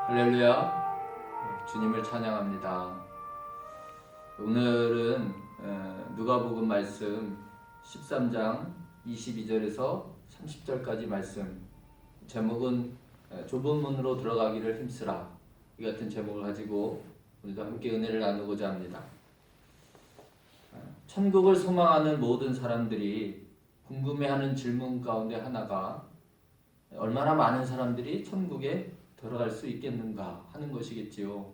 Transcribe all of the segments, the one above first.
할렐루야. 주님을 찬양합니다. 오늘은 누가복음 말씀 13장 22절에서 30절까지 말씀, 제목은 좁은 문으로 들어가기를 힘쓰라, 이 같은 제목을 가지고 오늘도 함께 은혜를 나누고자 합니다. 천국을 소망하는 모든 사람들이 궁금해하는 질문 가운데 하나가 얼마나 많은 사람들이 천국에 들어갈 수 있겠는가 하는 것이겠지요.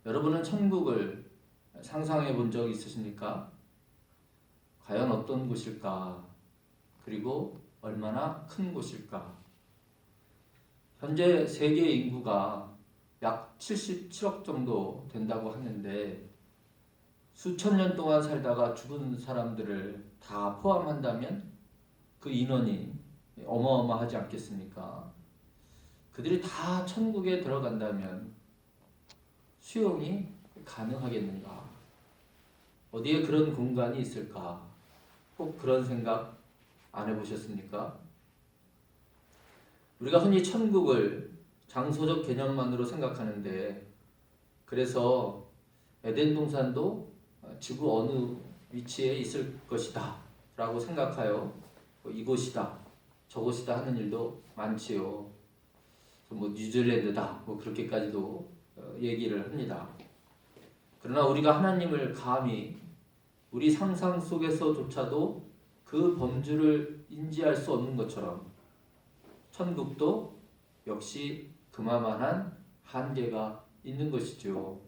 여러분은 천국을 상상해 본 적 있으십니까? 과연 어떤 곳일까? 그리고 얼마나 큰 곳일까? 현재 세계 인구가 약 77억 정도 된다고 하는데, 수천 년 동안 살다가 죽은 사람들을 다 포함한다면 그 인원이 어마어마하지 않겠습니까? 그들이 다 천국에 들어간다면 수용이 가능하겠는가? 어디에 그런 공간이 있을까? 꼭 그런 생각 안 해보셨습니까? 우리가 흔히 천국을 장소적 개념만으로 생각하는데, 그래서 에덴 동산도 지구 어느 위치에 있을 것이다 라고 생각하여 이곳이다 저곳이다 하는 일도 많지요. 뉴질랜드다 그렇게까지도 얘기를 합니다. 그러나 우리가 하나님을 감히 우리 상상 속에서조차도 그 범주를 인지할 수 없는 것처럼 천국도 역시 그만한 한계가 있는 것이죠.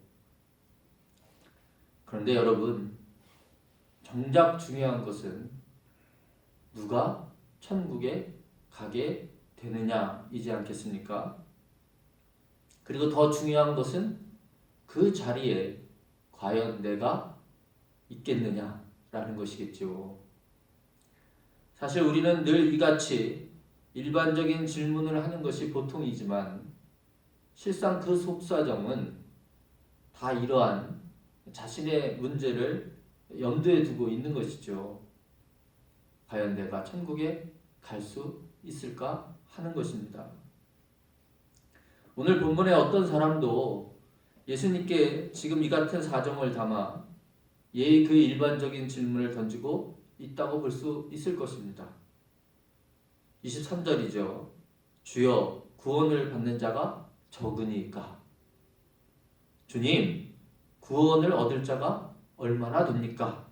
그런데 여러분, 정작 중요한 것은 누가 천국에 가게 되느냐이지 않겠습니까? 그리고 더 중요한 것은 그 자리에 과연 내가 있겠느냐라는 것이겠죠. 사실 우리는 늘 이같이 일반적인 질문을 하는 것이 보통이지만, 실상 그 속사정은 다 이러한 자신의 문제를 염두에 두고 있는 것이죠. 과연 내가 천국에 갈 수 있을까 하는 것입니다. 오늘 본문의 어떤 사람도 예수님께 지금 이 같은 사정을 담아 그 일반적인 질문을 던지고 있다고 볼 수 있을 것입니다. 23절이죠. 주여, 구원을 받는 자가 적으니까. 주님, 구원을 얻을 자가 얼마나 됩니까?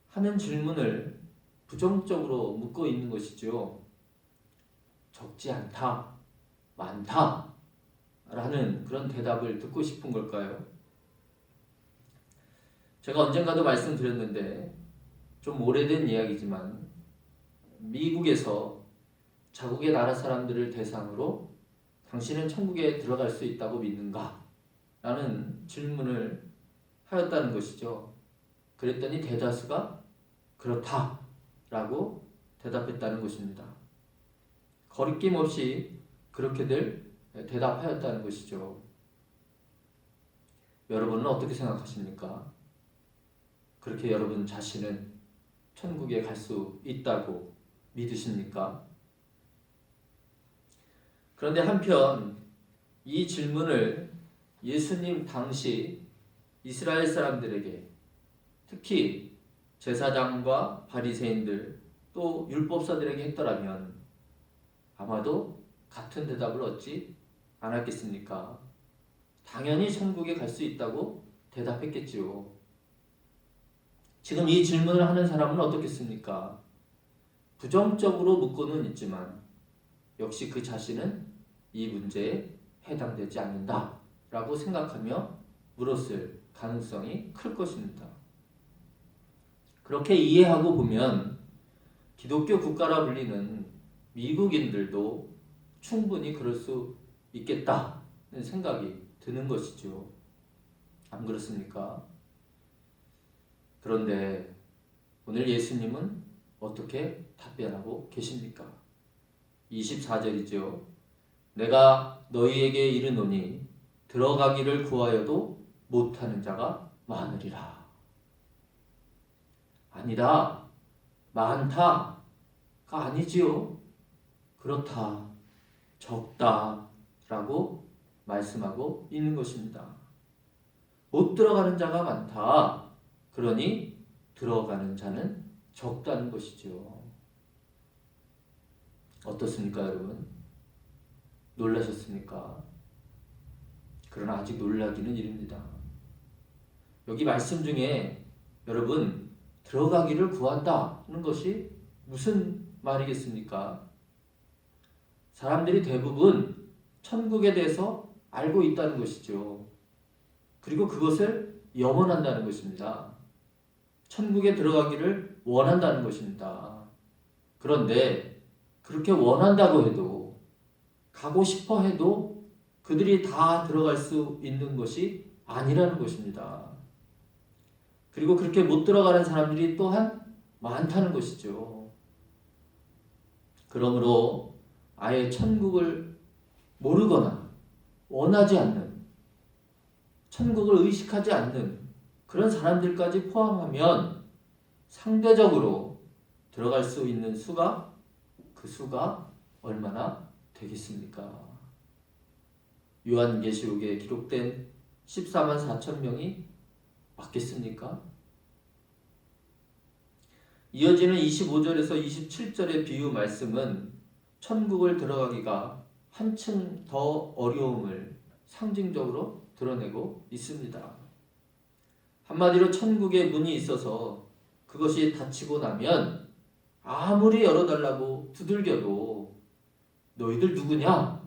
하는 질문을 부정적으로 묻고 있는 것이죠. 적지 않다, 많다 라는 그런 대답을 듣고 싶은 걸까요? 제가 언젠가도 말씀드렸는데, 좀 오래된 이야기지만 미국에서 자국의 나라 사람들을 대상으로 당신은 천국에 들어갈 수 있다고 믿는가? 라는 질문을 하였다는 것이죠. 그랬더니 대다수가 그렇다 라고 대답했다는 것입니다. 거리낌 없이 그렇게들 대답하였다는 것이죠. 여러분은 어떻게 생각하십니까? 그렇게 여러분 자신은 천국에 갈 수 있다고 믿으십니까? 그런데 한편 이 질문을 예수님 당시 이스라엘 사람들에게, 특히 제사장과 바리새인들 또 율법사들에게 했더라면 아마도 같은 대답을 얻지 않았겠습니까? 당연히 천국에 갈 수 있다고 대답했겠지요. 지금 이 질문을 하는 사람은 어떻겠습니까? 부정적으로 묻고는 있지만 역시 그 자신은 이 문제에 해당되지 않는다 라고 생각하며 물었을 가능성이 클 것입니다. 그렇게 이해하고 보면 기독교 국가라 불리는 미국인들도 충분히 그럴 수 있겠다는 생각이 드는 것이죠. 안 그렇습니까? 그런데 오늘 예수님은 어떻게 답변하고 계십니까? 24절이죠. 내가 너희에게 이르노니 들어가기를 구하여도 못하는 자가 많으리라. 아니다, 많다가 아니지요. 그렇다, 적다, 라고 말씀하고 있는 것입니다. 못 들어가는 자가 많다. 그러니 들어가는 자는 적다는 것이죠. 어떻습니까, 여러분? 놀라셨습니까? 그러나 아직 놀라기는 이릅니다. 여기 말씀 중에 여러분 들어가기를 구한다는 것이 무슨 말이겠습니까? 사람들이 대부분 천국에 대해서 알고 있다는 것이죠. 그리고 그것을 염원한다는 것입니다. 천국에 들어가기를 원한다는 것입니다. 그런데 그렇게 원한다고 해도 가고 싶어 해도 그들이 다 들어갈 수 있는 것이 아니라는 것입니다. 그리고 그렇게 못 들어가는 사람들이 또한 많다는 것이죠. 그러므로 아예 천국을 모르거나 원하지 않는, 천국을 의식하지 않는 그런 사람들까지 포함하면 상대적으로 들어갈 수 있는 수가, 그 수가 얼마나 되겠습니까? 요한계시록에 기록된 14만 4천 명이 맞겠습니까? 이어지는 25절에서 27절의 비유 말씀은 천국을 들어가기가 한층 더 어려움을 상징적으로 드러내고 있습니다. 한마디로 천국의 문이 있어서 그것이 닫히고 나면 아무리 열어달라고 두들겨도 너희들 누구냐?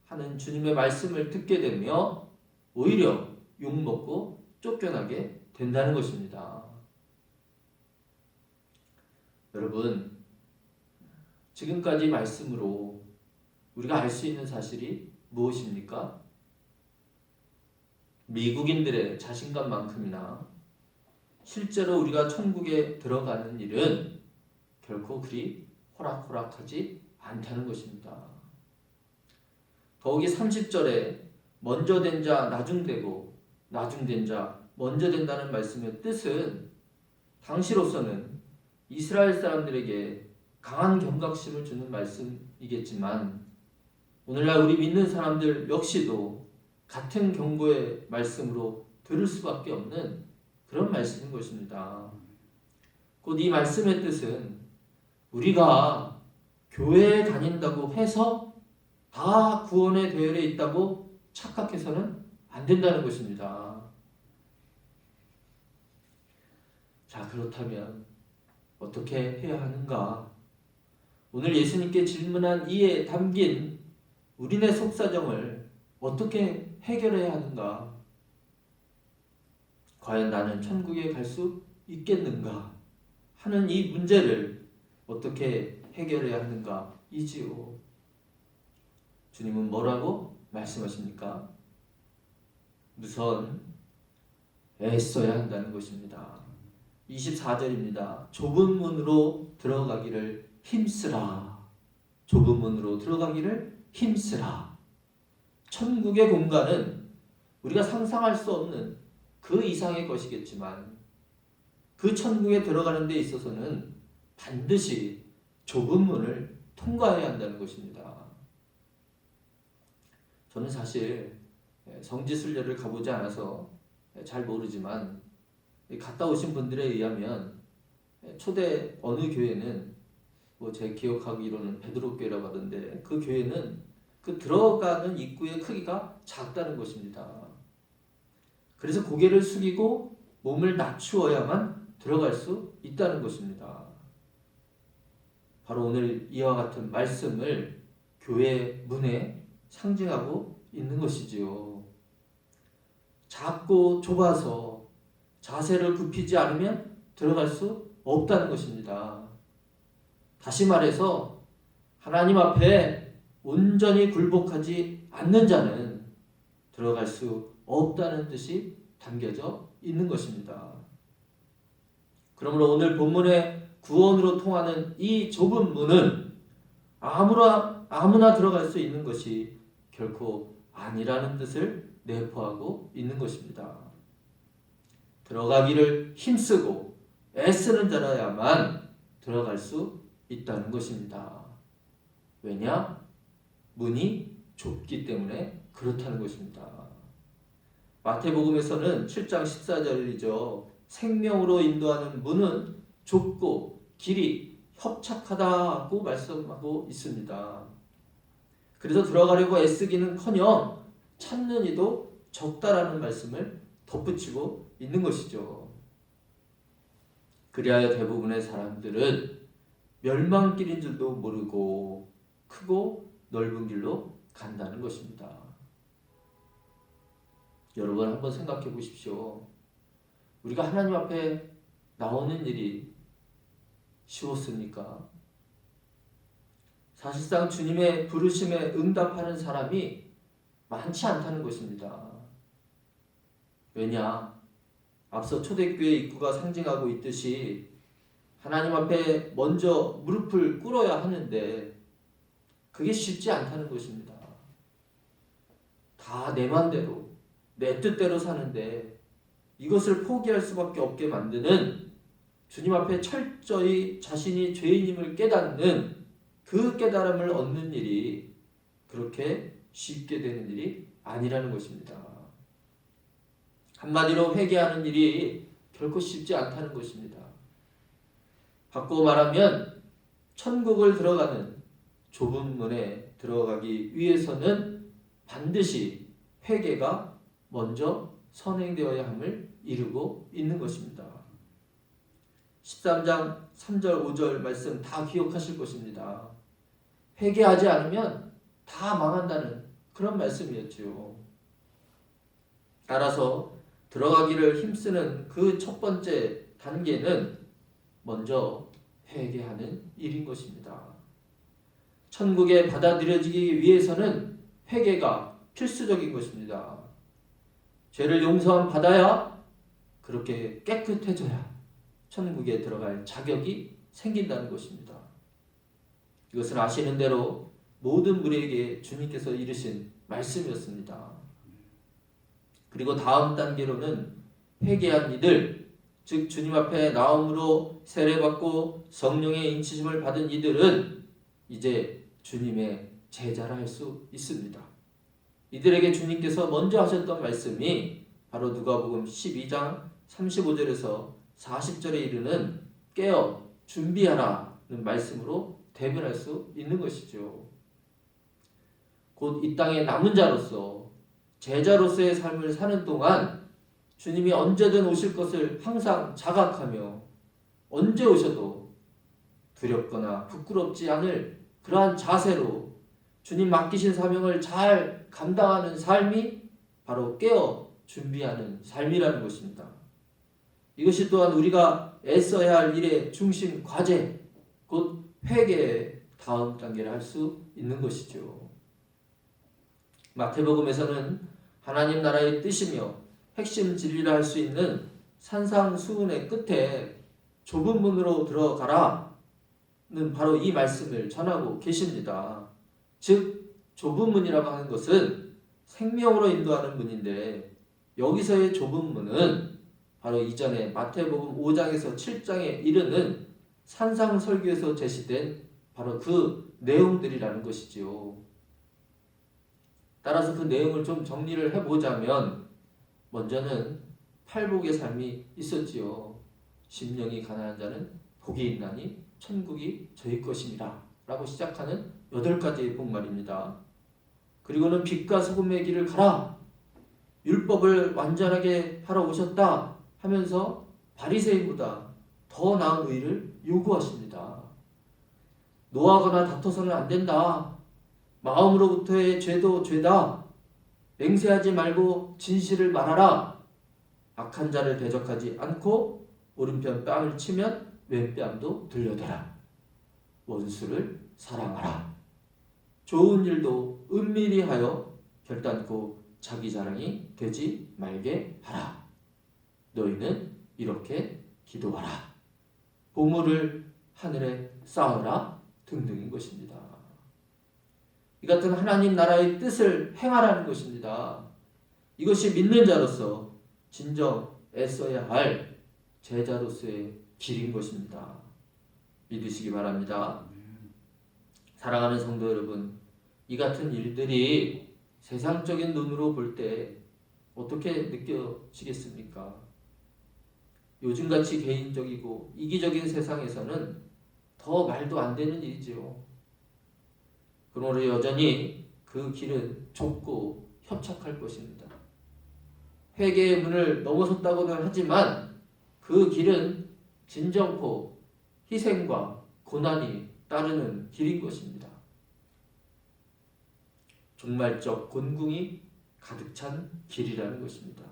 하는 주님의 말씀을 듣게 되며 오히려 욕먹고 쫓겨나게 된다는 것입니다. 여러분, 지금까지 말씀으로 우리가 알 수 있는 사실이 무엇입니까? 미국인들의 자신감만큼이나 실제로 우리가 천국에 들어가는 일은 결코 그리 호락호락하지 않다는 것입니다. 더욱이 30절에 먼저 된 자 나중되고 나중된 자 먼저 된다는 말씀의 뜻은 당시로서는 이스라엘 사람들에게 강한 경각심을 주는 말씀이겠지만 오늘날 우리 믿는 사람들 역시도 같은 경고의 말씀으로 들을 수밖에 없는 그런 말씀인 것입니다. 곧 이 말씀의 뜻은 우리가 교회에 다닌다고 해서 다 구원의 대열에 있다고 착각해서는 안 된다는 것입니다. 자, 그렇다면 어떻게 해야 하는가? 오늘 예수님께 질문한 이에 담긴 우리네 속사정을 어떻게 해결해야 하는가? 과연 나는 천국에 갈 수 있겠는가? 하는 이 문제를 어떻게 해결해야 하는가? 이지요. 주님은 뭐라고 말씀하십니까? 우선 애써야 한다는 것입니다. 24절입니다. 좁은 문으로 들어가기를 힘쓰라. 좁은 문으로 들어가기를 힘쓰라. 천국의 공간은 우리가 상상할 수 없는 그 이상의 것이겠지만 그 천국에 들어가는 데 있어서는 반드시 좁은 문을 통과해야 한다는 것입니다. 저는 사실 성지순례를 가보지 않아서 잘 모르지만 갔다 오신 분들에 의하면 초대 어느 교회는 제 기억하기로는 베드로 교회라고 하던데 그 교회는 그 들어가는 입구의 크기가 작다는 것입니다. 그래서 고개를 숙이고 몸을 낮추어야만 들어갈 수 있다는 것입니다. 바로 오늘 이와 같은 말씀을 교회 문에 상징하고 있는 것이지요. 작고 좁아서 자세를 굽히지 않으면 들어갈 수 없다는 것입니다. 다시 말해서 하나님 앞에 온전히 굴복하지 않는 자는 들어갈 수 없다는 뜻이 담겨져 있는 것입니다. 그러므로 오늘 본문의 구원으로 통하는 이 좁은 문은 아무나 들어갈 수 있는 것이 결코 아니라는 뜻을 내포하고 있는 것입니다. 들어가기를 힘쓰고 애쓰는 자라야만 들어갈 수 있다는 것입니다. 왜냐? 문이 좁기 때문에 그렇다는 것입니다. 마태복음에서는 7장 14절이죠. 생명으로 인도하는 문은 좁고 길이 협착하다고 말씀하고 있습니다. 그래서 들어가려고 애쓰기는커녕 찾는 이도 적다라는 말씀을 덧붙이고 있는 것이죠. 그리하여 대부분의 사람들은 멸망길인 줄도 모르고 크고 넓은 길로 간다는 것입니다. 여러분 한번 생각해 보십시오. 우리가 하나님 앞에 나오는 일이 쉬웠습니까? 사실상 주님의 부르심에 응답하는 사람이 많지 않다는 것입니다. 왜냐? 앞서 초대교회 입구가 상징하고 있듯이 하나님 앞에 먼저 무릎을 꿇어야 하는데 그게 쉽지 않다는 것입니다. 다 내 맘대로 내 뜻대로 사는데 이것을 포기할 수밖에 없게 만드는 주님 앞에 철저히 자신이 죄인임을 깨닫는 그 깨달음을 얻는 일이 그렇게 쉽게 되는 일이 아니라는 것입니다. 한마디로 회개하는 일이 결코 쉽지 않다는 것입니다. 바꾸어 말하면 천국을 들어가는 좁은 문에 들어가기 위해서는 반드시 회개가 먼저 선행되어야 함을 이루고 있는 것입니다. 13장 3절 5절 말씀 다 기억하실 것입니다. 회개하지 않으면 다 망한다는 그런 말씀이었죠. 따라서 들어가기를 힘쓰는 그 첫 번째 단계는 먼저 회개하는 일인 것입니다. 천국에 받아들여지기 위해서는 회개가 필수적인 것입니다. 죄를 용서함 받아야 그렇게 깨끗해져야 천국에 들어갈 자격이 생긴다는 것입니다. 이것은 아시는 대로 모든 무리에게 주님께서 이르신 말씀이었습니다. 그리고 다음 단계로는 회개한 이들, 즉 주님 앞에 나옴으로 세례받고 성령의 인치심을 받은 이들은 이제 주님의 제자라 할 수 있습니다. 이들에게 주님께서 먼저 하셨던 말씀이 바로 누가복음 12장 35절에서 40절에 이르는 깨어 준비하라는 말씀으로 대변할 수 있는 것이죠. 곧 이 땅의 남은 자로서 제자로서의 삶을 사는 동안 주님이 언제든 오실 것을 항상 자각하며 언제 오셔도 두렵거나 부끄럽지 않을 그러한 자세로 주님 맡기신 사명을 잘 감당하는 삶이 바로 깨어 준비하는 삶이라는 것입니다. 이것이 또한 우리가 애써야 할 일의 중심 과제, 곧 회개의 다음 단계를 할 수 있는 것이죠. 마태복음에서는 하나님 나라의 뜻이며 핵심 진리라 할 수 있는 산상수훈의 끝에 좁은 문으로 들어가라는 바로 이 말씀을 전하고 계십니다. 즉 좁은 문이라고 하는 것은 생명으로 인도하는 문인데 여기서의 좁은 문은 바로 이전에 마태복음 5장에서 7장에 이르는 산상설교에서 제시된 바로 그 내용들이라는 것이지요. 따라서 그 내용을 좀 정리를 해보자면 먼저는 팔복의 삶이 있었지요. 심령이 가난한 자는 복이 있나니 천국이 저희 것입니다 라고 시작하는 8가지의 복말입니다. 그리고는 빛과 소금의 길을 가라, 율법을 완전하게 하러 오셨다 하면서 바리새인보다 더 나은 의를 요구하십니다. 노하거나 다퉈서는 안 된다. 마음으로부터의 죄도 죄다. 맹세하지 말고 진실을 말하라. 악한 자를 대적하지 않고 오른편 뺨을 치면 왼뺨도 들려대라. 원수를 사랑하라. 좋은 일도 은밀히 하여 결단코 자기 자랑이 되지 말게 하라. 너희는 이렇게 기도하라. 보물을 하늘에 쌓으라 등등인 것입니다. 이 같은 하나님 나라의 뜻을 행하라는 것입니다. 이것이 믿는 자로서 진정 애써야 할 제자로서의 길인 것입니다. 믿으시기 바랍니다. 사랑하는 성도 여러분, 이 같은 일들이 세상적인 눈으로 볼 때 어떻게 느껴지겠습니까? 요즘같이 개인적이고 이기적인 세상에서는 더 말도 안 되는 일이지요. 그러므로 여전히 그 길은 좁고 협착할 것입니다. 회개의 문을 넘어섰다고는 하지만 그 길은 진정코 희생과 고난이 따르는 길인 것입니다. 종말적 곤궁이 가득 찬 길이라는 것입니다.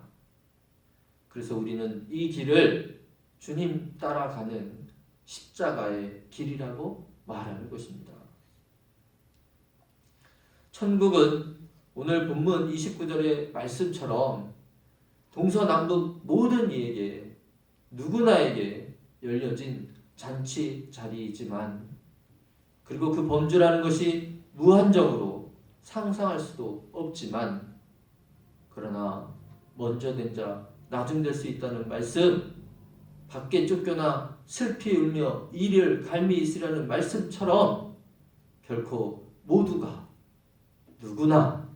그래서 우리는 이 길을 주님 따라가는 십자가의 길이라고 말하는 것입니다. 천국은 오늘 본문 29절의 말씀처럼 동서남북 모든 이에게 누구나에게 열려진 잔치 자리이지만 그리고 그 범주라는 것이 무한정으로 상상할 수도 없지만 그러나 먼저 된 자 나중 될 수 있다는 말씀, 밖에 쫓겨나 슬피 울며 이를 갈미 있으라는 말씀처럼 결코 모두가 누구나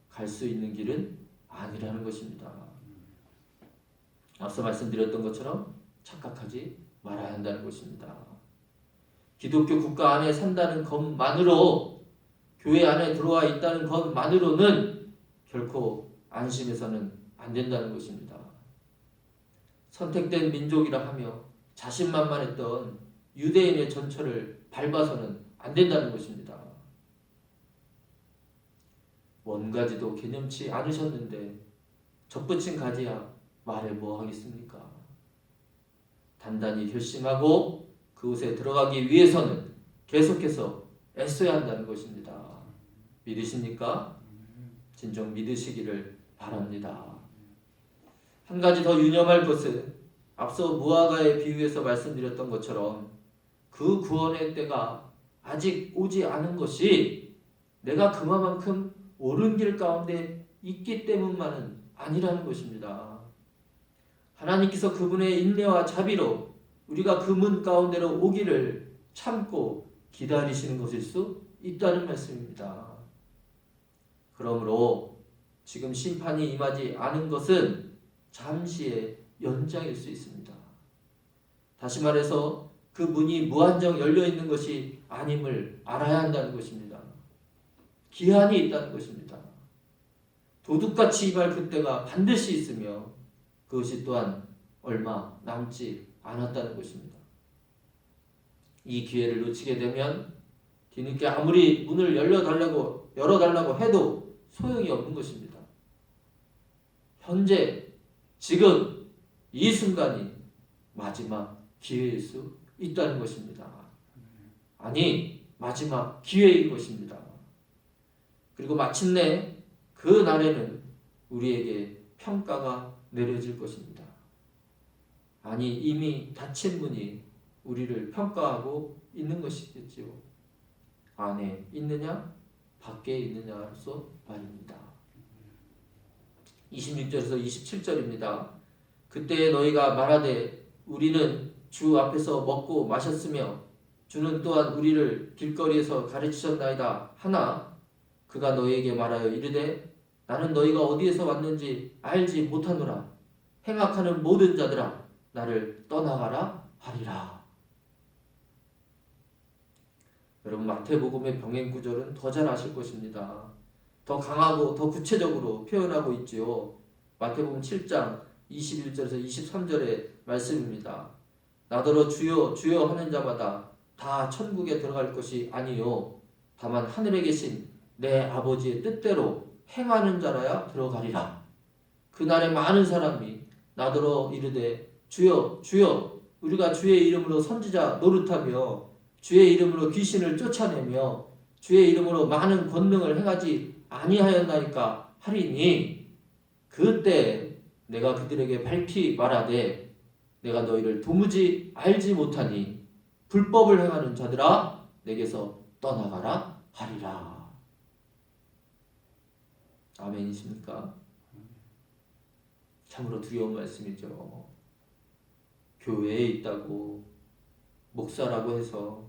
갈 수 있는 길은 아니라는 것입니다. 앞서 말씀드렸던 것처럼 착각하지 말아야 한다는 것입니다. 기독교 국가 안에 산다는 것만으로, 교회 안에 들어와 있다는 것만으로는 결코 안심해서는 안 된다는 것입니다. 선택된 민족이라 하며 자신만만했던 유대인의 전철을 밟아서는 안 된다는 것입니다. 원가지도 개념치 않으셨는데 접붙인 가지야 말해 뭐 하겠습니까? 단단히 결심하고 그곳에 들어가기 위해서는 계속해서 애써야 한다는 것입니다. 믿으십니까? 진정 믿으시기를 바랍니다. 한 가지 더 유념할 것은 앞서 무화과의 비유에서 말씀드렸던 것처럼 그 구원의 때가 아직 오지 않은 것이 내가 그만큼 옳은 길 가운데 있기 때문만은 아니라는 것입니다. 하나님께서 그분의 인내와 자비로 우리가 그 문 가운데로 오기를 참고 기다리시는 것일 수 있다는 말씀입니다. 그러므로 지금 심판이 임하지 않은 것은 잠시의 연장일 수 있습니다. 다시 말해서 그 문이 무한정 열려 있는 것이 아님을 알아야 한다는 것입니다. 기한이 있다는 것입니다. 도둑같이 임할 그때가 반드시 있으며 그것이 또한 얼마 남지 않았다는 것입니다. 이 기회를 놓치게 되면 뒤늦게 아무리 문을 열어달라고 해도 소용이 없는 것입니다. 현재 지금 이 순간이 마지막 기회일 수 있다는 것입니다. 아니, 마지막 기회인 것입니다. 그리고 마침내 그 날에는 우리에게 평가가 내려질 것입니다. 아니, 이미 닫힌 문이 우리를 평가하고 있는 것이겠지요. 안에 있느냐, 밖에 있느냐로서 말입니다. 26절에서 27절입니다. 그때 너희가 말하되 우리는 주 앞에서 먹고 마셨으며 주는 또한 우리를 길거리에서 가르치셨나이다 하나 그가 너희에게 말하여 이르되 나는 너희가 어디에서 왔는지 알지 못하노라. 행악하는 모든 자들아 나를 떠나가라 하리라. 여러분 마태복음의 병행 구절은 더 잘 아실 것입니다. 더 강하고 더 구체적으로 표현하고 있지요. 마태복음 7장 21절에서 23절의 말씀입니다. 나더러 주여 주여 하는 자마다 다 천국에 들어갈 것이 아니요 다만 하늘에 계신 내 아버지의 뜻대로 행하는 자라야 들어가리라. 그날에 많은 사람이 나더러 이르되 주여 주여 우리가 주의 이름으로 선지자 노릇하며 주의 이름으로 귀신을 쫓아내며 주의 이름으로 많은 권능을 행하지 아니하였나이까 하리니 그때 내가 그들에게 밝히 말하되 내가 너희를 도무지 알지 못하니 불법을 행하는 자들아 내게서 떠나가라 하리라. 아멘이십니까? 참으로 두려운 말씀이죠. 교회에 있다고 목사라고 해서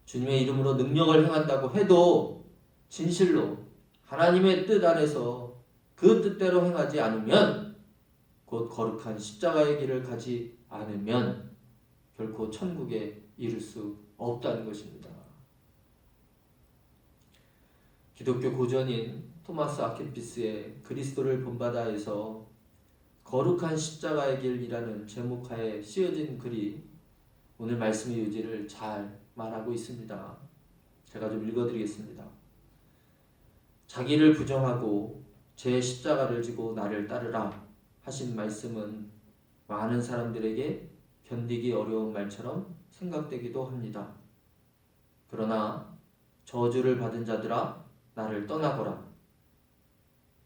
주님의 이름으로 능력을 행한다고 해도 진실로 하나님의 뜻 안에서 그 뜻대로 행하지 않으면, 곧 거룩한 십자가의 길을 가지 않으면 결코 천국에 이를 수 없다는 것입니다. 기독교 고전인 토마스 아퀴피스의 그리스도를 본받아에서 거룩한 십자가의 길이라는 제목하에 씌어진 글이 오늘 말씀의 요지를 잘 말하고 있습니다. 제가 좀 읽어드리겠습니다. 자기를 부정하고 제 십자가를 지고 나를 따르라 하신 말씀은 많은 사람들에게 견디기 어려운 말처럼 생각되기도 합니다. 그러나 저주를 받은 자들아 나를 떠나거라.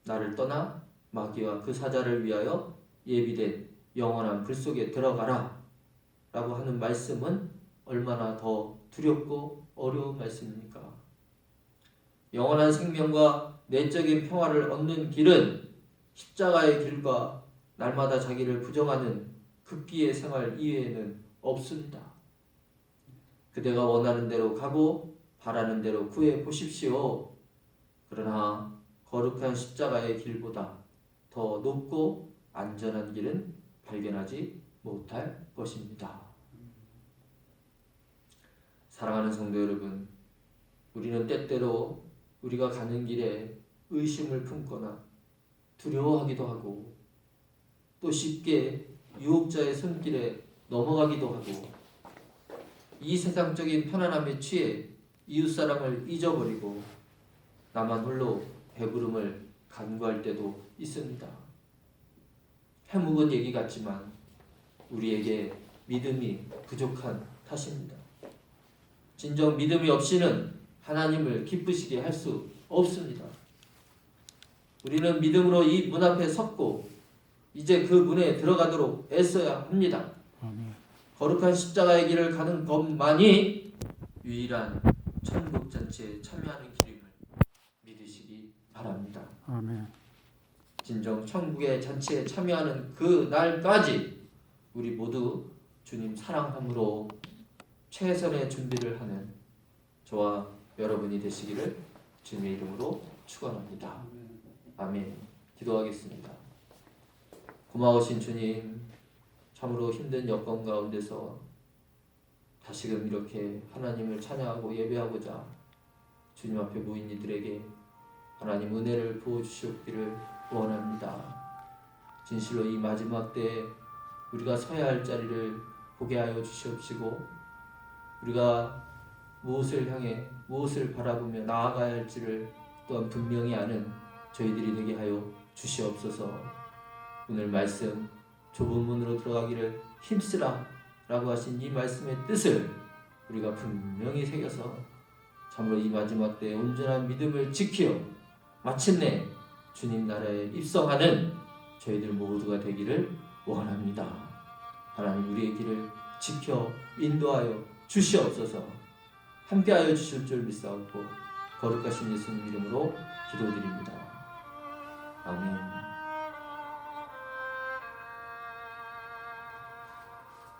나를 떠나 마귀와 그 사자를 위하여 예비된 영원한 불 속에 들어가라 라고 하는 말씀은 얼마나 더 두렵고 어려운 말씀입니까? 영원한 생명과 내적인 평화를 얻는 길은 십자가의 길과 날마다 자기를 부정하는 극기의 생활 이외에는 없습니다. 그대가 원하는 대로 가고 바라는 대로 구해 보십시오. 그러나 거룩한 십자가의 길보다 더 높고 안전한 길은 발견하지 못할 것입니다. 사랑하는 성도 여러분, 우리는 때때로 우리가 가는 길에 의심을 품거나 두려워하기도 하고 또 쉽게 유혹자의 손길에 넘어가기도 하고 이 세상적인 편안함에 취해 이웃사랑을 잊어버리고 나만 홀로 배부름을 간구할 때도 있습니다. 해묵은 얘기 같지만 우리에게 믿음이 부족한 탓입니다. 진정 믿음이 없이는 하나님을 기쁘시게 할 수 없습니다. 우리는 믿음으로 이 문 앞에 섰고 이제 그 문에 들어가도록 애써야 합니다. 아멘. 거룩한 십자가의 길을 가는 것만이 유일한 천국 잔치에 참여하는 길임을 믿으시기 바랍니다. 아멘. 진정 천국의 잔치에 참여하는 그 날까지 우리 모두 주님 사랑함으로 최선의 준비를 하는 저와 여러분이 되시기를 주님의 이름으로 축원합니다. 아멘. 기도하겠습니다. 고마우신 주님, 참으로 힘든 여건 가운데서 다시금 이렇게 하나님을 찬양하고 예배하고자 주님 앞에 모인 이들에게 하나님 은혜를 부어주시옵기를 원합니다. 진실로 이 마지막 때에 우리가 서야 할 자리를 보게 하여 주시옵시고 우리가 무엇을 향해 무엇을 바라보며 나아가야 할지를 또한 분명히 아는 저희들이 되게 하여 주시옵소서. 오늘 말씀 좁은 문으로 들어가기를 힘쓰라 라고 하신 이 말씀의 뜻을 우리가 분명히 새겨서 참으로 이 마지막 때에 온전한 믿음을 지키어 마침내 주님 나라에 입성하는 저희들 모두가 되기를 원합니다. 하나님 우리의 길을 지켜 인도하여 주시옵소서. 함께하여 주실 줄 믿사옵고 거룩하신 예수님 이름으로 기도드립니다. 아멘.